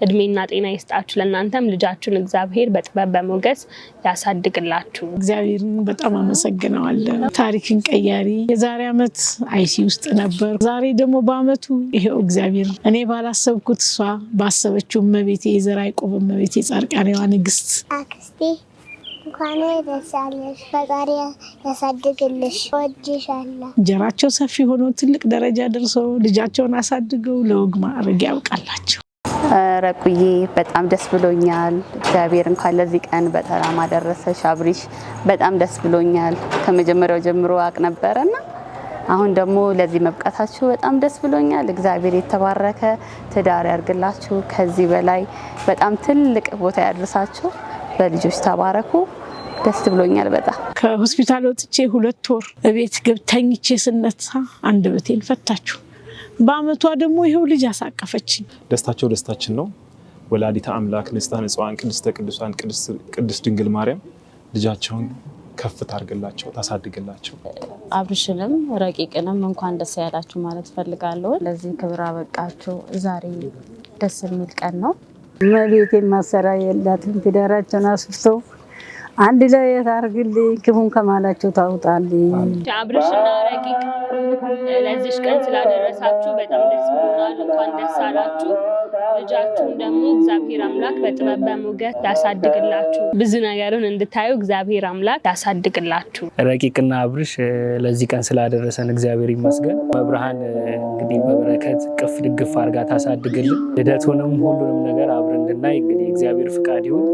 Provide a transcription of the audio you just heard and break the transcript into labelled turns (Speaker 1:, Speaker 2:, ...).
Speaker 1: እድሜና ጤና ይስጣችሁ ለእናንተም ልጃችሁን እግዚአብሔር በጥበብ በሞገስ ያሳድግላችሁ።
Speaker 2: እግዚአብሔርን በጣም አመሰግናለሁ። ታሪክን ቀያሪ የዛሬ ዓመት አይሲ ውስጥ ነበር። ዛሬ ደግሞ በአመቱ ይሄው እግዚአብሔር እኔ ባላሰብኩት እሷ ባሰበችው እመቤቴ የዘራ ያዕቆብ እመቤቴ ጻድቃኔዋ ንግስት
Speaker 3: አክስቴ እንኳን ደስ አለሽ፣ ፈጣሪ ያሳድግልሽ፣ ወድሻለሁ።
Speaker 2: እንጀራቸው ሰፊ ሆኖ ትልቅ ደረጃ ደርሰው ልጃቸውን አሳድገው ለወግ ማዕረግ ያብቃላቸው።
Speaker 4: ረቁዬ በጣም ደስ ብሎኛል። እግዚአብሔር እንኳን ለዚህ ቀን በሰላም አደረሰሽ። አብሪሽ በጣም ደስ ብሎኛል። ከመጀመሪያው ጀምሮ አቅ ነበርና አሁን ደግሞ ለዚህ መብቃታችሁ በጣም ደስ ብሎኛል። እግዚአብሔር የተባረከ ትዳር ያርግላችሁ። ከዚህ በላይ በጣም ትልቅ ቦታ ያድርሳችሁ። በልጆች ተባረኩ። ደስ ብሎኛል በጣም።
Speaker 2: ከሆስፒታል ወጥቼ 2 ወር እቤት ገብተኝቼ ስነሳ አንደበቴን ፈታችሁ። በአመቷ ደግሞ ይሄው ልጅ አሳቀፈችኝ።
Speaker 5: ደስታቸው ደስታችን ነው። ወላዲተ አምላክ ንጽሕተ ንጹሐን ቅድስተ ቅዱሳን ቅድስት ድንግል ማርያም ልጃቸውን ከፍ ታርግላቸው ታሳድግላቸው።
Speaker 6: አብርሽንም ረቂቅንም እንኳን ደስ ያላችሁ ማለት ፈልጋለሁ። ለዚህ ክብር አበቃችሁ። ዛሬ ደስ የሚል ቀን ነው።
Speaker 7: እመቤቴ ማሰሪያ የላትም። ትዳራቸውን አስፍተው አንድ ላይ ያርግልኝ፣ ክፉን ከማላቸው ታውጣልኝ።
Speaker 1: አብርሽና ረቂቅ ለዚህ ቀን ስላደረሳችሁ በጣም ደስ ብሎናል። እንኳን ደስ አላችሁ። ልጃችሁን ደግሞ እግዚአብሔር አምላክ በጥበብ በሞገስ ያሳድግላችሁ። ብዙ ነገርን እንድታዩ እግዚአብሔር አምላክ ያሳድግላችሁ።
Speaker 8: ረቂቅና አብርሽ ለዚህ ቀን ስላደረሰን እግዚአብሔር ይመስገን። መብርሃን እንግዲህ በበረከት ቅፍ ድግፍ አድርጋ ታሳድግልን። ልደቱንም ሁሉንም ነገር አብረን እንድናይ እንግዲህ እግዚአብሔር ፍቃድ ይሁን።